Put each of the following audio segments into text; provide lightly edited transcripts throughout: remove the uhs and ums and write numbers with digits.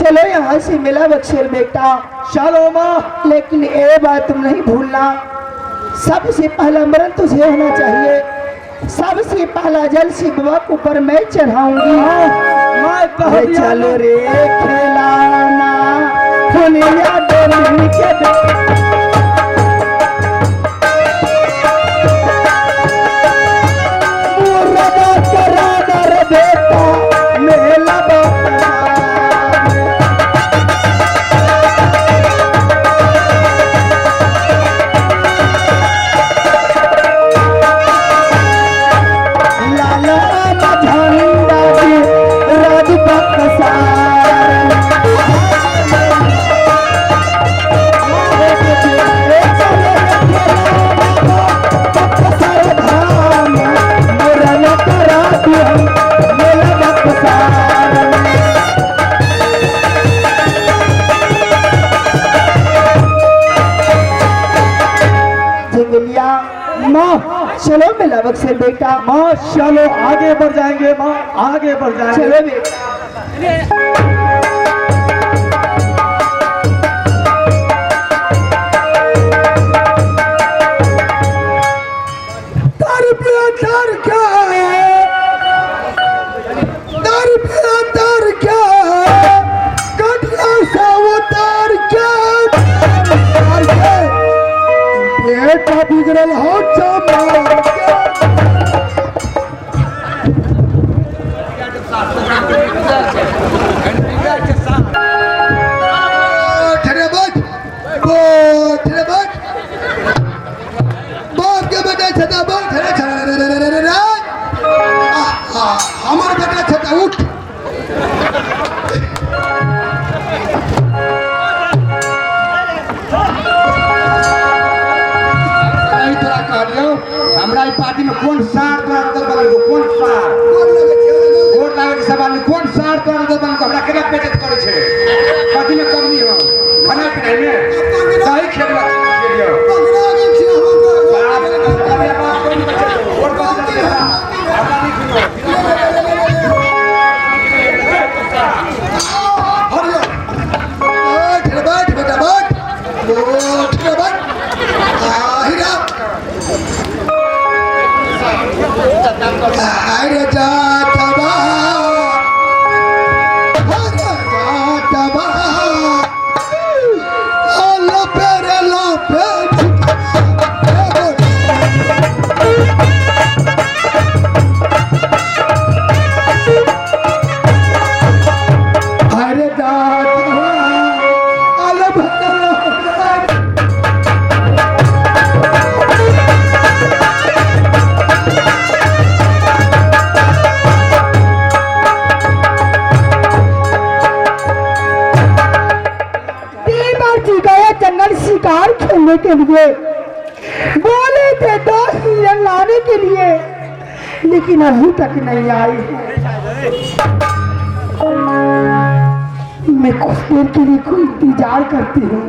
चलो यहाँ से मिला बक्सर बेटा। चलो माँ। लेकिन ये बात तुम नहीं भूलना, सबसे पहला मरण तुझे होना चाहिए। सबसे पहला जल शिव बाबा के ऊपर मैं चढ़ाऊंगी। चलो रे खिलाना दुनिया डोली के बेटा मेला चलो मेला बक्सर बेटा। माँ चलो आगे बढ़ जाएंगे, माँ आगे बढ़ जाएंगे। चलो बेटा। बिगड़ल हो हमारे बेटा छता उठ। हमरा पार्टी में कौन सार तोरा अंदर बन गो, कौन सार वोट लागे के सवाल में कौन सार तोरा अंदर बन गो। हमरा केना बेइज्जत करे छे, पार्टी में कमी हो, खाना पीना में सही खेलवा के लियो। बाप रे बाप कोई बचे वोट बचे हमरा नहीं सुनो। हरियो ए बैठ बेटा बैठ, बैठ बैठ। हीरा अरे जातबा शिकार खेलने के लिए बोले थे 10 हिरण लाने के लिए, लेकिन अभी तक नहीं आई। मैं कुछ देर के लिए कोई इंतजार करती हूँ।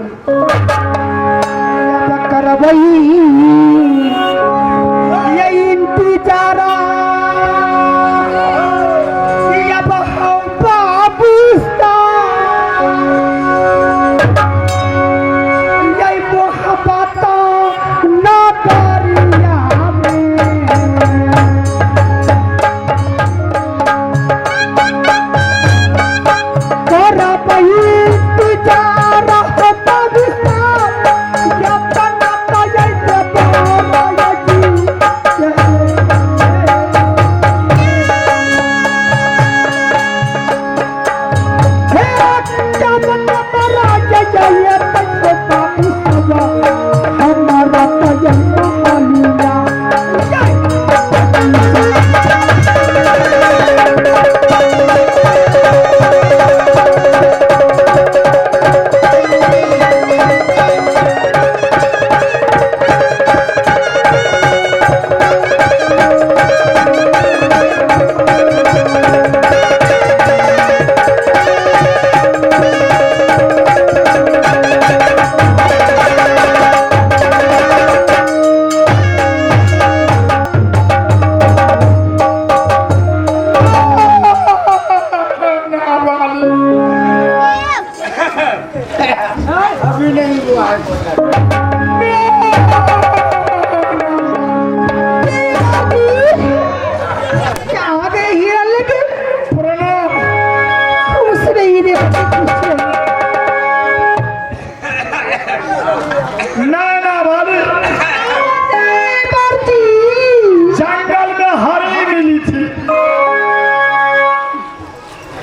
ये इंतजार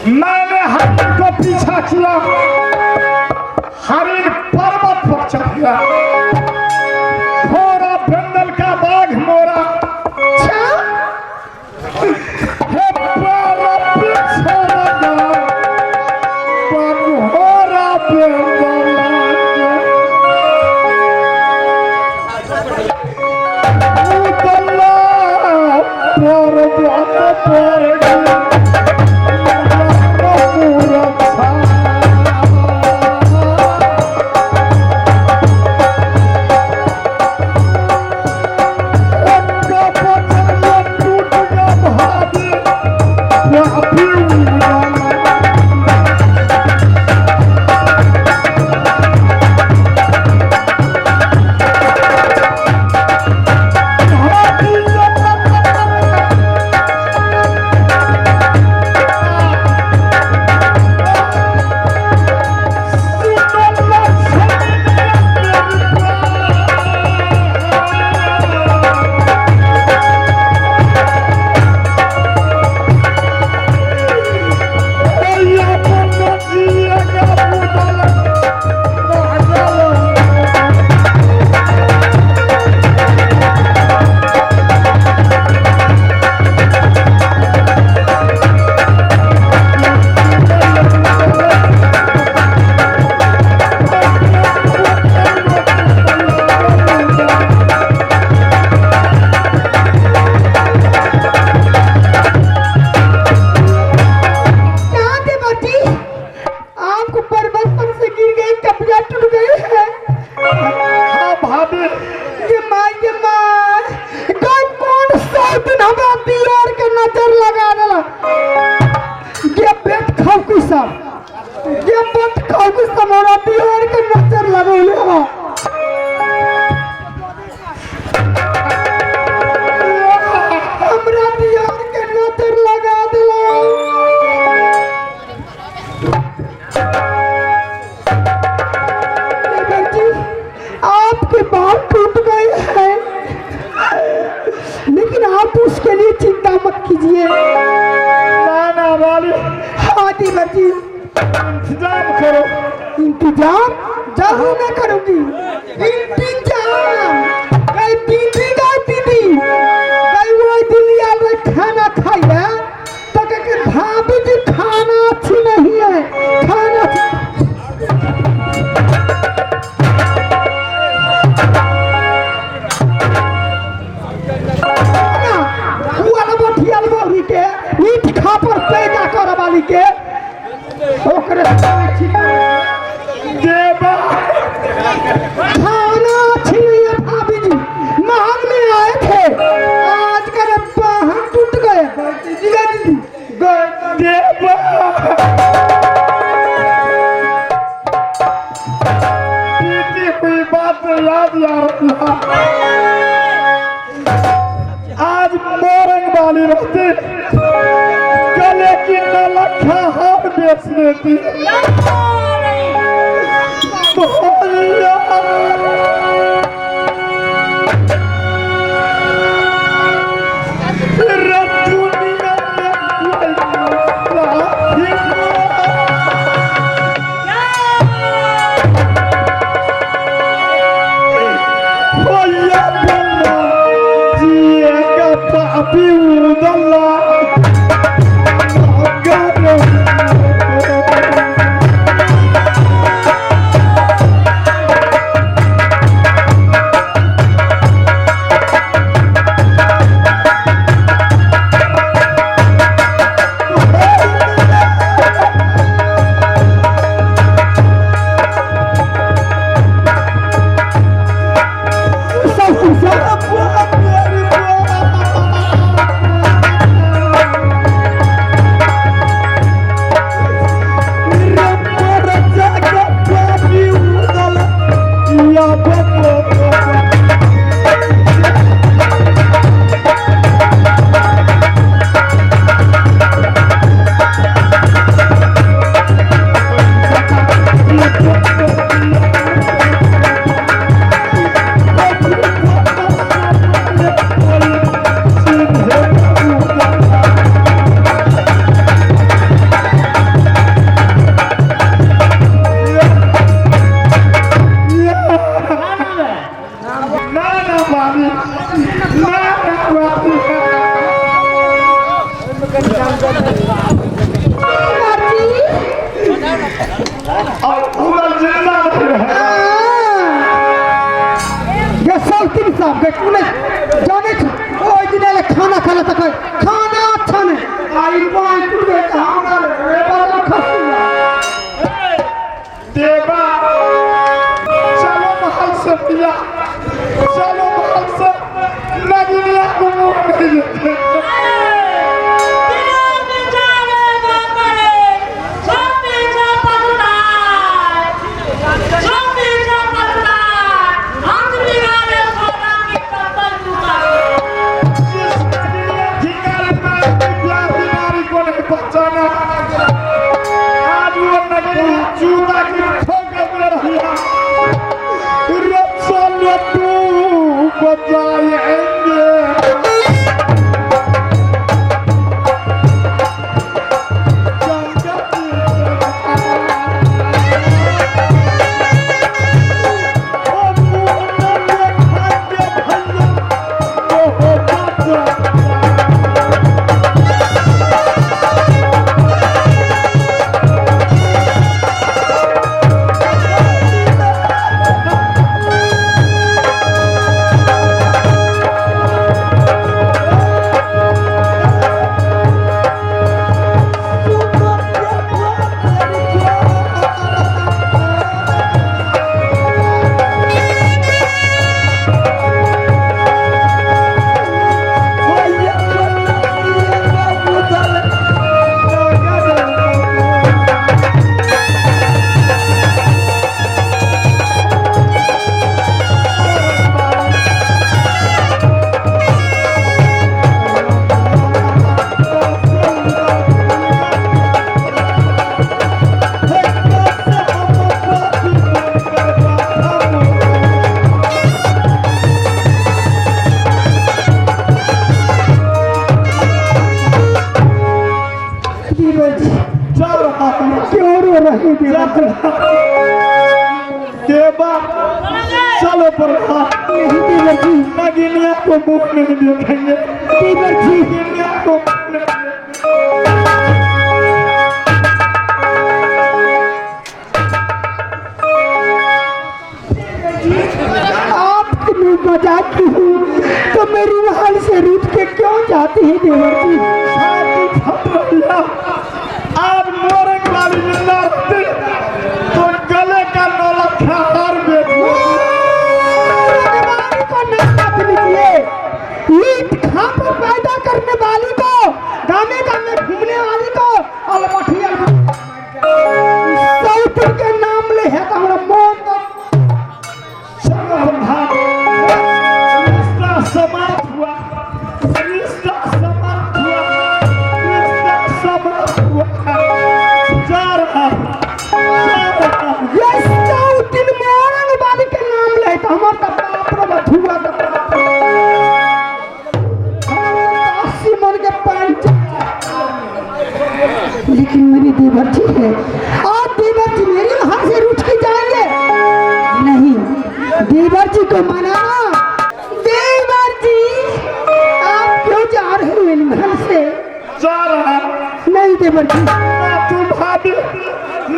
मैंने हरिण को पीछा किया, हरिण पर्वत पर चढ़ गया, घोड़ा बंदल का बाघ मोरा, हे बाबा पीछे लगा, घोड़ा बंदल पर्वत पर इंतजाम करो। इंतजाम जरूर मैं करूंगी। इंतजाम कई दीदी वो दुनिया में खाना खाई है तो के भाभी जी खाना अच्छी नहीं है, खाना के ईट खा पर पैदा कर वाली के ओकरे देवा खाना अच्छी नहीं है। भाभी जी महल में आए थे, आज कर बाहर टूट गए। दीदी देवा बीती हुई बात याद आज मोरंग वाली रहती गले की नलखा हाथ बेच लेती। चना आज वो नगरी चूता की ठोकर में रहिया रत्सन तू बजाएंगे देवा चलो प्रभात नहीं देवर जी, नगिनिया को मुख नहीं देखेंगे देवर जी, नगिनिया को मुख नहीं आप मजाक की हूँ तो मेरी महल से रूठ के क्यों जाते हैं देवर जी? शादी फट रही आज मोरंग वाली जिंदा रहती तो गले का नौलखा हार बेच भगवान को नाम मत लीजिए। ईट खापर पैदा करने वाली को, गाने गाने घूमने वाली को अलमठिया सौतन के नाम ले है तो हमारा मौत रिश्ता समाप्त हुआ रिश्ता समाप्त हुआ रिश्ता समाप्त हुआ जा रहा ये सौतन मोरंग वाली के नाम ले तो हमारा बाप रे बधुआ का अस्सी मन के पंच। लेकिन मेरी देवर जी है और देवर जी मेरी महल से रूठ के जाएंगे नहीं। देवर जी को मनाना। देवर जी आप क्यों जा रहे हो मेरी महल से? जा रहा नहीं देवर जी, ना तुम भाभी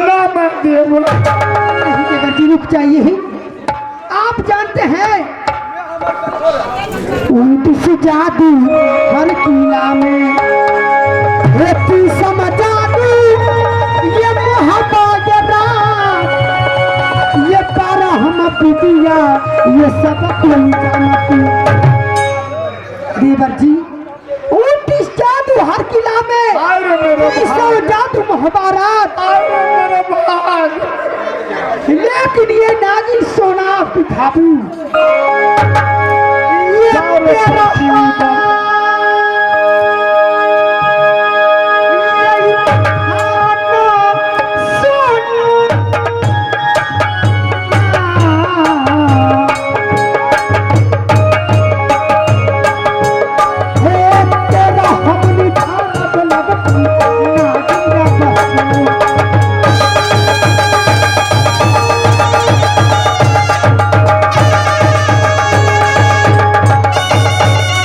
ना मैं देवर नहीं देवर जी रुक जाइए। आप जानते हैं 29 जादू हर किला में हेती समझा दू ये मोहब्बत ये रात ये हम पिटिया ये सब कोई जानती। देवर जी 29 जादू हर किला में आए रे मेरे 200 जादू महाभारत, आए रे मेरे भाई लेकिन ये नागिन सोना की भाभी ये जाओ रे मेरा साथी उधर। Thank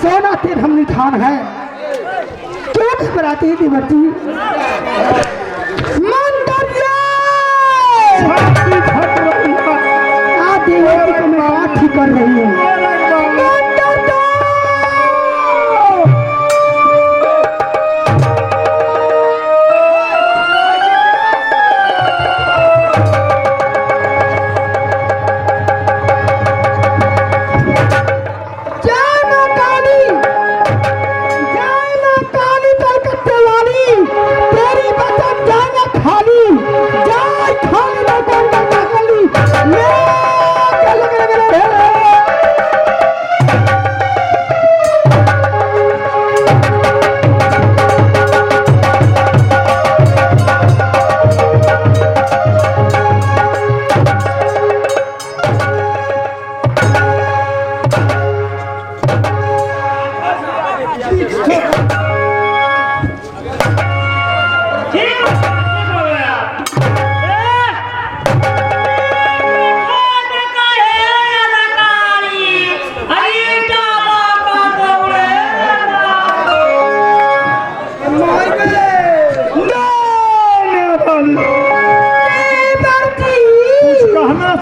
सोना तेरा निधान है। क्यों घबराती है देवर जी? छाती फट रही है। आ देवर जी को मैं बात ही कर रही हूँ।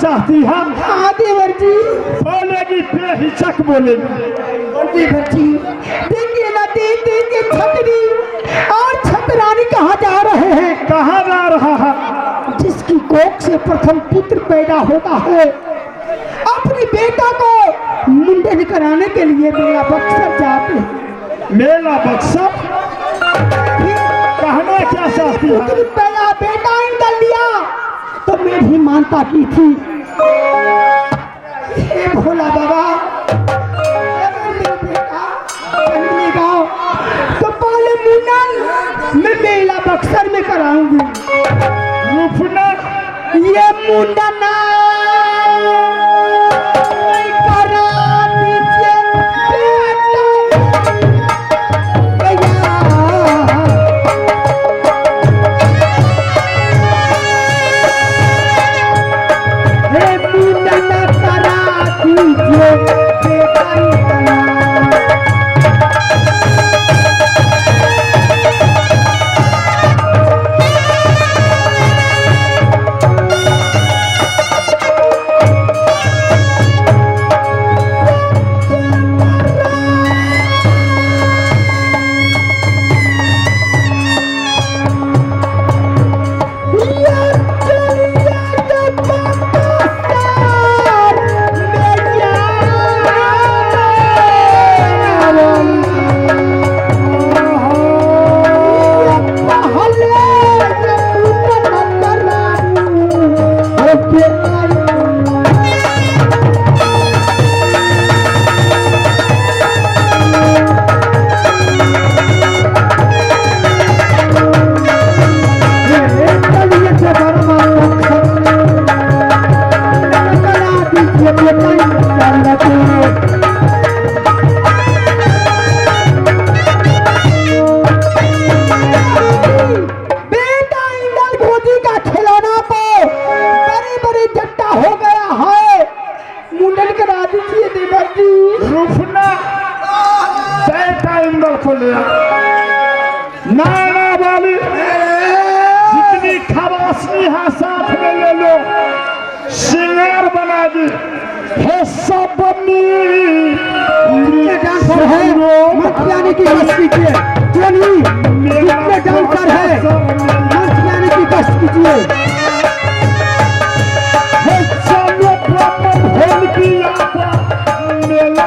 चाहती हम? हाँ देवर जी। बोलेगी बेहिचक बोलेगी। देवर जी देखिए ना, देख देख के छतरी और छतरानी कहाँ जा रहे हैं? कहाँ जा रहा है? जिसकी कोख से प्रथम पुत्र पैदा होता है, अपनी बेटा को मुंडन कराने के लिए मेला बक्सर जाते हैं। मेला बक्सर? कहना क्या चाहती है? पुत्र पैदा बेटा निकल लिया तो मैं भी मानता की थी। हे भोला बाबा, अगर मेरा बेटा जन्मेगा तो पहले मुंडन मैं मेला बक्सर में कराऊंगी। रूपना ये मुंडन करा दीजिए नाना वाली जितनी खवासनी है साथ में ले लो, सिंगार बना दी है सब डांसर है, मंच जाने की कोशिश कीजिए। जितने डांसर है मंच जाने की कोशिश कीजिए। चलो प्रॉपर होल की मेला